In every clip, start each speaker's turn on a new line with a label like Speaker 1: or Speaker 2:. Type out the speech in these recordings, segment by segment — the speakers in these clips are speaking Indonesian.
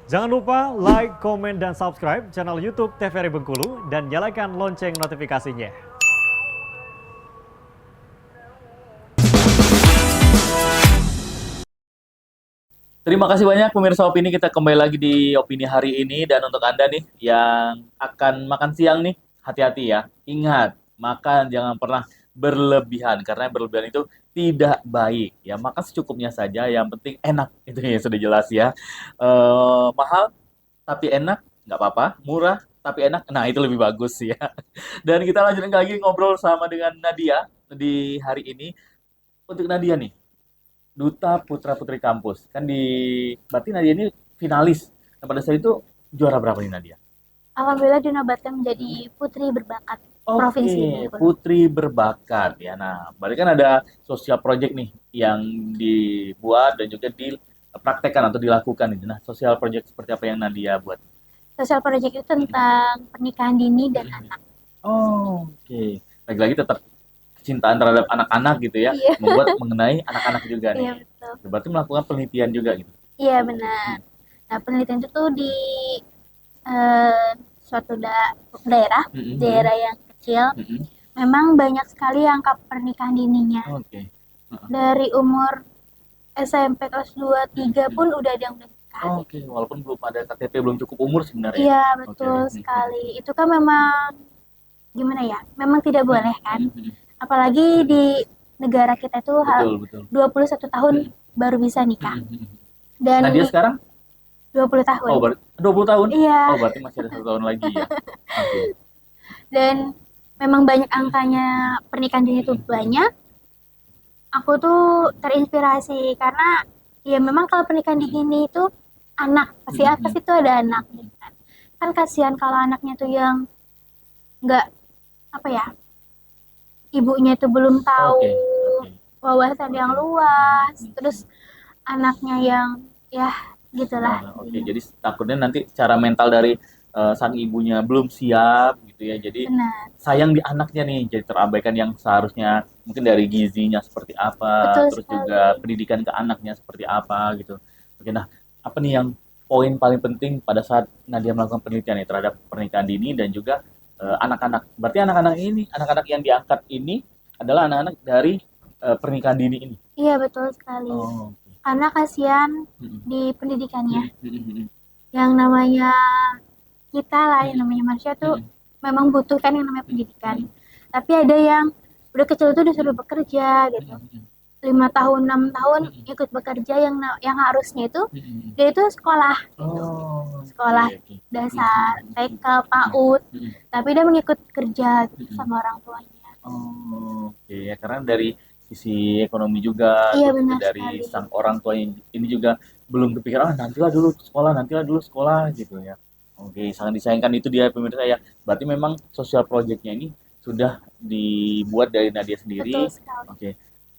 Speaker 1: Jangan lupa like, komen, dan subscribe channel YouTube TVRI Bengkulu dan nyalakan lonceng notifikasinya.
Speaker 2: Terima kasih banyak pemirsa Opini, kita kembali lagi di Opini hari ini. Dan untuk Anda nih yang akan makan siang nih, hati-hati ya. Ingat, makan jangan pernah berlebihan karena berlebihan itu tidak baik. Ya, makan secukupnya saja, yang penting enak. Itu ya sudah jelas ya. Mahal tapi enak nggak apa-apa, murah tapi enak. Nah, itu lebih bagus ya. Dan kita lanjutin lagi ngobrol sama dengan Nadia di hari ini. Untuk Nadia nih, Duta Putra Putri Kampus. Kan berarti Nadia ini finalis. Nah, pada saat itu juara berapa nih Nadia?
Speaker 3: Alhamdulillah dinobatkan menjadi putri berbakat Provinsi
Speaker 2: Oke,
Speaker 3: Bengkulu.
Speaker 2: Putri berbakat ya. Nah, berarti kan ada sosial project nih yang dibuat dan juga dipraktekkan atau dilakukan gitu. Nah, sosial project seperti apa yang Nadia buat?
Speaker 3: Sosial project itu tentang pernikahan dini dan anak.
Speaker 2: Oh, oke. Lagi-lagi tetap kecintaan terhadap anak-anak gitu ya,
Speaker 3: Iya,
Speaker 2: membuat mengenai anak-anak juga
Speaker 3: iya
Speaker 2: nih.
Speaker 3: betul.
Speaker 2: Berarti melakukan penelitian juga gitu.
Speaker 3: Iya benar. Nah penelitian itu tuh di eh, suatu daerah,
Speaker 2: Mm-mm.
Speaker 3: daerah yang kecil.
Speaker 2: Mm-mm.
Speaker 3: Memang banyak sekali angka pernikahan dininya.
Speaker 2: Oke. Heeh.
Speaker 3: Dari umur SMP kelas 2 3 pun udah ada yang udah nikah.
Speaker 2: Oke, walaupun belum ada KTP, belum cukup umur sebenarnya.
Speaker 3: Iya
Speaker 2: Oke,
Speaker 3: betul
Speaker 2: oke.
Speaker 3: sekali. Itu kan memang gimana ya? Memang tidak boleh kan?
Speaker 2: Mm-mm.
Speaker 3: Apalagi di negara kita itu
Speaker 2: Betul, betul.
Speaker 3: 21 tahun
Speaker 2: Mm-mm.
Speaker 3: baru bisa nikah.
Speaker 2: Mm-mm.
Speaker 3: Dan
Speaker 2: Nah, dia sekarang
Speaker 3: 20 tahun.
Speaker 2: oh berarti 20 tahun. Oh,
Speaker 3: Iya,
Speaker 2: berarti masih ada 1 tahun lagi ya. Oke.
Speaker 3: dan memang banyak angkanya pernikahan dini itu banyak. Aku tuh terinspirasi karena ya memang kalau pernikahan dini itu anak, pasti apa
Speaker 2: Mm-mm.
Speaker 3: sih itu ada anak gitu kan. Kan kasihan kalau anaknya tuh yang nggak apa ya, ibunya itu belum tahu
Speaker 2: Oke, oke.
Speaker 3: wawasan yang
Speaker 2: Oke.
Speaker 3: luas, terus anaknya yang ya gitulah.
Speaker 2: Oke, jadi takutnya nanti secara mental dari sang ibunya belum siap gitu ya. Jadi
Speaker 3: Benar,
Speaker 2: sayang di anaknya nih, jadi terabaikan yang seharusnya mungkin dari gizinya seperti apa,
Speaker 3: betul
Speaker 2: terus
Speaker 3: sekali.
Speaker 2: juga pendidikan ke anaknya seperti apa gitu. Oke, nah apa nih yang poin paling penting pada saat Nadia melakukan penelitian nih terhadap pernikahan dini dan juga anak-anak. Berarti anak-anak ini, anak-anak yang diangkat ini adalah anak-anak dari pernikahan dini ini.
Speaker 3: Iya betul sekali.
Speaker 2: Oh, oke.
Speaker 3: Karena kasihan
Speaker 2: Mm-mm.
Speaker 3: di pendidikannya.
Speaker 2: Mm-mm. Mm-mm.
Speaker 3: Yang namanya kita lah, yang
Speaker 2: Mm-mm.
Speaker 3: namanya manusia tuh
Speaker 2: Mm-mm.
Speaker 3: memang butuh kan yang namanya pendidikan.
Speaker 2: Mm-mm.
Speaker 3: Tapi ada yang udah kecil tuh disuruh bekerja gitu.
Speaker 2: Mm-mm.
Speaker 3: 5 tahun, 6 tahun
Speaker 2: Mm-mm.
Speaker 3: ikut bekerja yang harusnya itu
Speaker 2: Mm-mm.
Speaker 3: dia itu sekolah gitu.
Speaker 2: Oh, oke,
Speaker 3: Sekolah
Speaker 2: oke.
Speaker 3: dasar, TK,
Speaker 2: Mm-mm.
Speaker 3: PAUD.
Speaker 2: Mm-mm.
Speaker 3: Tapi dia mengikut kerja gitu
Speaker 2: Mm-mm.
Speaker 3: sama orang tuanya.
Speaker 2: Oh, oke ya, karena dari sisi ekonomi juga,
Speaker 3: Iya
Speaker 2: terus juga
Speaker 3: benar
Speaker 2: dari
Speaker 3: sekali.
Speaker 2: sang orang tua ini juga belum kepikiran, nantilah dulu sekolah gitu ya. Oke, sangat disayangkan itu dia pemirsa ya. Berarti memang sosial projectnya ini sudah dibuat dari Nadia
Speaker 3: Betul
Speaker 2: sendiri.
Speaker 3: sekali.
Speaker 2: Oke,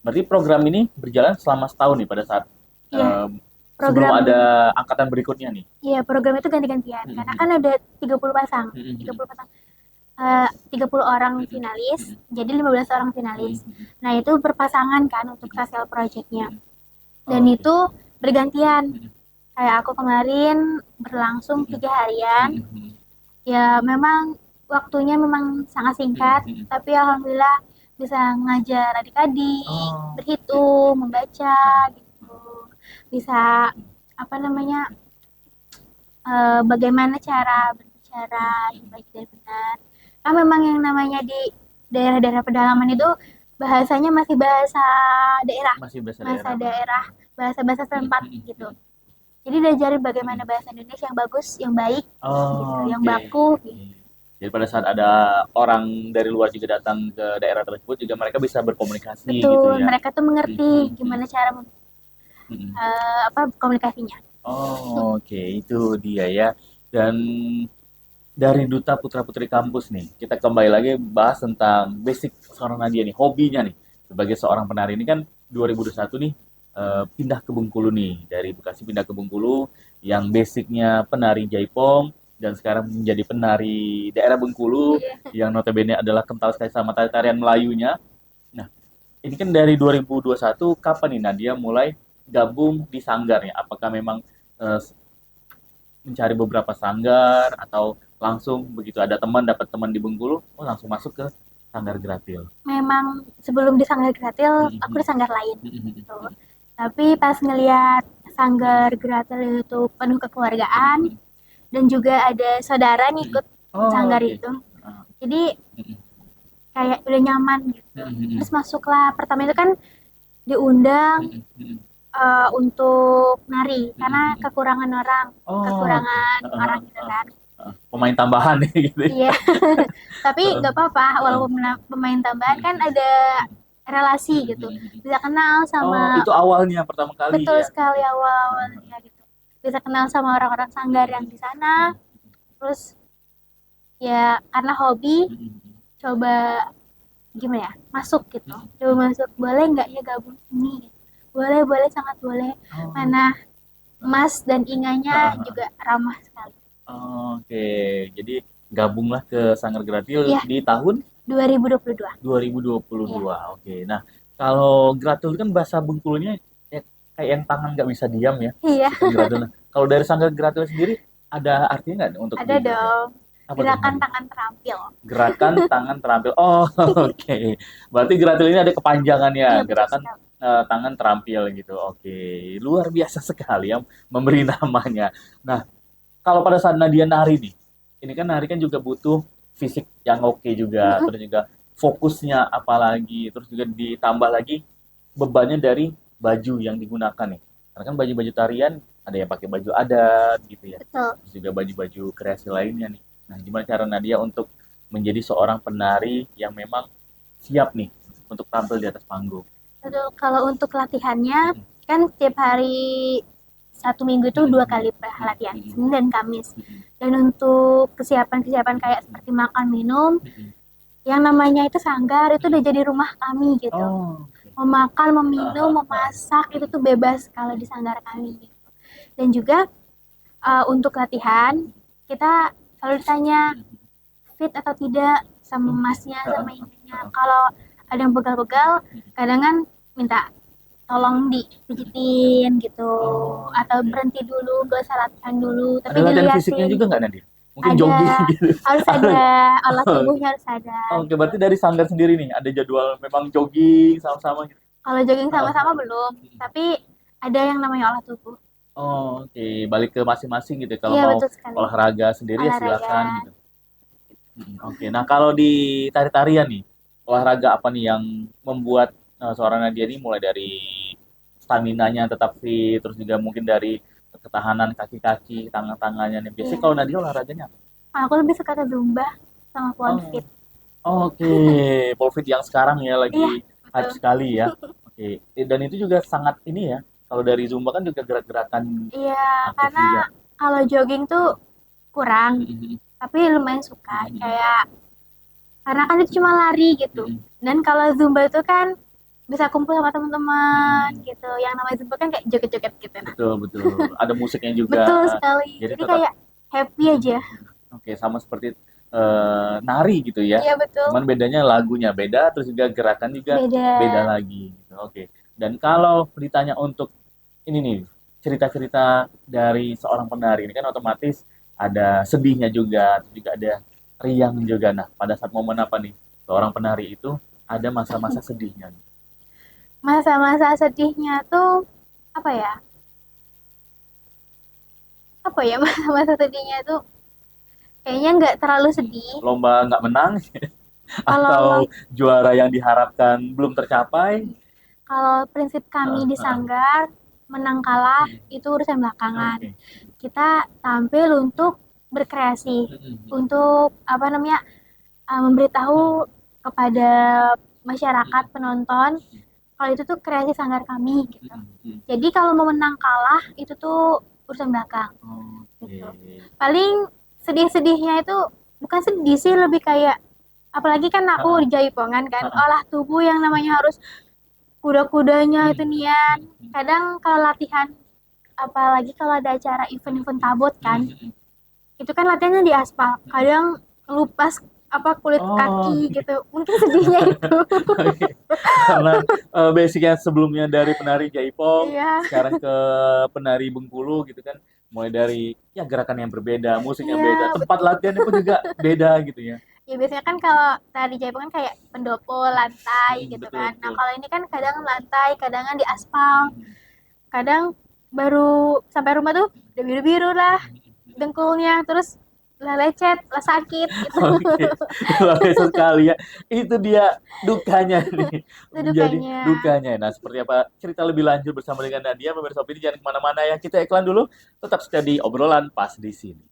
Speaker 2: berarti program ini berjalan selama setahun nih pada saat
Speaker 3: Iya,
Speaker 2: sebelum
Speaker 3: program
Speaker 2: ada angkatan berikutnya nih.
Speaker 3: iya program itu ganti-gantian karena kan ada 30 pasang. 30 pasang 30 orang finalis, jadi 15 orang finalis. Nah, itu berpasangan kan untuk sosial projectnya. Dan
Speaker 2: Oke.
Speaker 3: itu bergantian. Kayak aku kemarin berlangsung 3 harian. Ya, memang waktunya memang sangat singkat, tapi alhamdulillah bisa ngajar adik-adik,
Speaker 2: Oh, oke.
Speaker 3: berhitung, membaca, gitu. Bisa apa namanya, bagaimana cara berbicara yang baik dan benar. Kan memang yang namanya di daerah-daerah pedalaman itu bahasanya masih bahasa daerah,
Speaker 2: Masih bahasa
Speaker 3: bahasa
Speaker 2: daerah benar.
Speaker 3: daerah, bahasa-bahasa setempat gitu. Jadi diajarin bagaimana bahasa Indonesia yang bagus, yang baik, gitu,
Speaker 2: Oh,
Speaker 3: yang
Speaker 2: oke.
Speaker 3: baku, gitu.
Speaker 2: Oke. Jadi pada saat ada orang dari luar juga datang ke daerah tersebut juga mereka bisa berkomunikasi gitu
Speaker 3: Betul,
Speaker 2: ya.
Speaker 3: mereka tuh mengerti gimana cara apa komunikasinya.
Speaker 2: Oh, oke, itu dia ya. Dan dari Duta Putra Putri Kampus nih, kita kembali lagi bahas tentang basic seorang Nadia nih, hobinya nih. Sebagai seorang penari ini kan 2021 nih pindah ke Bengkulu nih, dari Bekasi pindah ke Bengkulu yang basicnya penari Jaipong dan sekarang menjadi penari daerah Bengkulu yang notabene adalah kental sekali sama tarian Melayunya. Nah, ini kan dari 2021 kapan nih Nadia mulai gabung di sanggarnya? Apakah memang eh, mencari beberapa sanggar atau langsung begitu ada teman dapat teman di Bengkulu, oh langsung masuk ke Sanggar Gratil?
Speaker 3: Memang sebelum di Sanggar Gratil, aku di sanggar lain gitu. Tapi pas ngelihat Sanggar Gratil itu penuh kekeluargaan dan juga ada saudara ngikut
Speaker 2: Oh,
Speaker 3: sanggar
Speaker 2: oke.
Speaker 3: itu.
Speaker 2: Ah,
Speaker 3: Jadi kayak udah nyaman gitu. Terus masuklah. Pertama itu kan diundang untuk nari karena kekurangan orang,
Speaker 2: Oh,
Speaker 3: kekurangan
Speaker 2: oke.
Speaker 3: orang gitu kan.
Speaker 2: Pemain tambahan nih gitu ya.
Speaker 3: Iya. Tapi nggak apa-apa, walaupun pemain tambahan kan ada relasi gitu. Bisa kenal
Speaker 2: Oh,
Speaker 3: sama,
Speaker 2: itu awalnya pertama kali
Speaker 3: betul
Speaker 2: ya.
Speaker 3: sekali awal-awalnya gitu. Bisa kenal sama orang-orang sanggar yang di sana. Terus ya karena hobi, coba gimana ya, masuk gitu. Coba masuk, boleh nggak ya gabung ini? Boleh, boleh, sangat boleh.
Speaker 2: Oh,
Speaker 3: Mana Mas dan Inganya juga ramah sekali.
Speaker 2: oke, jadi gabunglah ke Sanggar Gratil
Speaker 3: Iya.
Speaker 2: di tahun
Speaker 3: 2022.
Speaker 2: 2022. Oke, nah kalau Gratil kan bahasa Bengkulunya ya, kayak yang tangan nggak bisa diam ya.
Speaker 3: Iya,
Speaker 2: Gratil. Nah, kalau dari Sanggar Gratil sendiri ada artinya nggak untuk
Speaker 3: ada
Speaker 2: di Gratil?
Speaker 3: dong.
Speaker 2: Apa tuh?
Speaker 3: Gerakan tangan terampil.
Speaker 2: Gerakan tangan terampil. Oh, oke. Berarti Gratil ini ada kepanjangannya,
Speaker 3: Iya, betul
Speaker 2: gerakan
Speaker 3: sekali.
Speaker 2: tangan terampil gitu. Oke, luar biasa sekali ya memberi namanya. Nah, kalau pada saat Nadia nari nih, ini kan nari kan juga butuh fisik yang oke juga, terus juga fokusnya apalagi, terus juga ditambah lagi bebannya dari baju yang digunakan nih. Karena kan baju-baju tarian ada yang pakai baju adat gitu ya,
Speaker 3: Betul.
Speaker 2: terus juga baju-baju kreasi lainnya nih. Nah, gimana cara Nadia untuk menjadi seorang penari yang memang siap nih untuk tampil di atas panggung?
Speaker 3: Betul. Kalau untuk latihannya, kan tiap hari satu minggu itu 2 kali latihan, Senin dan Kamis. Dan untuk kesiapan-kesiapan kayak seperti makan minum, yang namanya itu sanggar itu udah jadi rumah kami gitu.
Speaker 2: Oh, oke.
Speaker 3: Mau makan, mau minum, mau masak itu tuh bebas kalau di sanggar kami gitu. Dan juga untuk latihan kita selalu ditanya fit atau tidak sama masnya sama ibunya. Kalau ada yang begal-begal, kadang kan minta tolong dipijitin gitu,
Speaker 2: Oh,
Speaker 3: atau
Speaker 2: oke.
Speaker 3: berhenti dulu, gak usah latihan dulu,
Speaker 2: Ada
Speaker 3: tapi
Speaker 2: latihan fisiknya
Speaker 3: diliatin.
Speaker 2: juga nggak Nadia? Mungkin
Speaker 3: Ada,
Speaker 2: jogging gitu.
Speaker 3: harus ada olah tubuhnya harus ada.
Speaker 2: Oke, berarti dari sanggar sendiri nih ada jadwal memang jogging sama-sama gitu.
Speaker 3: Kalau jogging sama-sama belum, tapi ada yang namanya olah tubuh.
Speaker 2: Oh, oke, balik ke masing-masing gitu. Kalau
Speaker 3: Iya
Speaker 2: mau
Speaker 3: betul sekali.
Speaker 2: olahraga sendiri ya
Speaker 3: Olahraga.
Speaker 2: silakan gitu. Oke, nah kalau di tari-tarian nih, olahraga apa nih yang membuat seorang Nadia ini mulai dari stamina-nya tetap fit, terus juga mungkin dari ketahanan kaki-kaki, tangan-tangannya nih. Biasanya
Speaker 3: Iya.
Speaker 2: kalau Nadia olahraganya apa?
Speaker 3: Aku lebih suka ke Zumba sama
Speaker 2: Oh,
Speaker 3: Fit.
Speaker 2: oke, pole fit yang sekarang ya
Speaker 3: Iya,
Speaker 2: lagi hype
Speaker 3: betul.
Speaker 2: sekali ya. Oke, dan itu juga sangat ini ya. Kalau dari Zumba kan juga gerak-gerakan
Speaker 3: Iya,
Speaker 2: aktif
Speaker 3: karena
Speaker 2: juga.
Speaker 3: kalau jogging tuh kurang, tapi lumayan suka. Kayak karena kan itu cuma lari gitu. Dan kalau Zumba itu kan bisa kumpul sama teman-teman gitu. Yang namanya Zumba kan kayak joget-joget gitu. Nah,
Speaker 2: Betul, betul. Ada musiknya juga.
Speaker 3: betul sekali.
Speaker 2: Jadi
Speaker 3: Jadi
Speaker 2: tetap
Speaker 3: kayak happy aja.
Speaker 2: oke, sama seperti nari gitu ya.
Speaker 3: Iya betul.
Speaker 2: Cuman bedanya lagunya beda, terus juga gerakan juga beda
Speaker 3: Beda.
Speaker 2: lagi gitu. Oke. Dan kalau ditanya untuk ini nih, cerita-cerita dari seorang penari ini kan otomatis ada sedihnya juga, terus juga ada riang juga. Nah, pada saat momen apa nih? Seorang penari itu ada masa-masa sedihnya nih.
Speaker 3: Masa-masa sedihnya tuh apa ya? Apa ya masa-masa sedihnya tuh kayaknya nggak terlalu sedih.
Speaker 2: Lomba nggak menang
Speaker 3: Kalau
Speaker 2: atau juara yang diharapkan belum tercapai.
Speaker 3: kalau prinsip kami di Sanggar, menang kalah itu urusan belakangan.
Speaker 2: Oke.
Speaker 3: Kita tampil untuk berkreasi, untuk apa namanya, memberitahu kepada masyarakat penonton kalau itu tuh kreasi Sanggar kami gitu. Jadi kalau mau menang kalah itu tuh urusan belakang.
Speaker 2: Oke.
Speaker 3: Paling sedih-sedihnya itu bukan sedih sih, lebih kayak apalagi kan aku di Jaipongan kan, olah tubuh yang namanya harus kuda-kudanya itu nian. Kadang kalau latihan, apalagi kalau ada acara event-event tabut kan, itu kan latihannya di aspal. Kadang lupas apa kulit kaki gitu. Mungkin sedihnya itu.
Speaker 2: Karena basicnya sebelumnya dari penari Jaipong,
Speaker 3: Iya,
Speaker 2: sekarang ke penari Bengkulu gitu kan. Mulai dari ya gerakan yang berbeda, musik yang
Speaker 3: Iya,
Speaker 2: beda, tempat latihannya pun juga beda gitu ya.
Speaker 3: ya biasanya kan kalau tari Jepang kan kayak pendopo, lantai gitu
Speaker 2: Betul
Speaker 3: kan. Nah
Speaker 2: betul.
Speaker 3: kalau ini kan kadang lantai, kadang di aspal,
Speaker 2: Hmm,
Speaker 3: kadang baru sampai rumah tuh udah biru-biru lah dengkulnya, terus lah lecet, lah sakit gitu.
Speaker 2: Oke, luar biasa sekali ya. Itu dia dukanya nih,
Speaker 3: Itu
Speaker 2: menjadi
Speaker 3: dukanya.
Speaker 2: dukanya. Nah, seperti apa cerita lebih lanjut bersama dengan Nadia, pemirsa Opini jangan kemana-mana ya. Kita iklan dulu, tetap setia di obrolan pas di sini.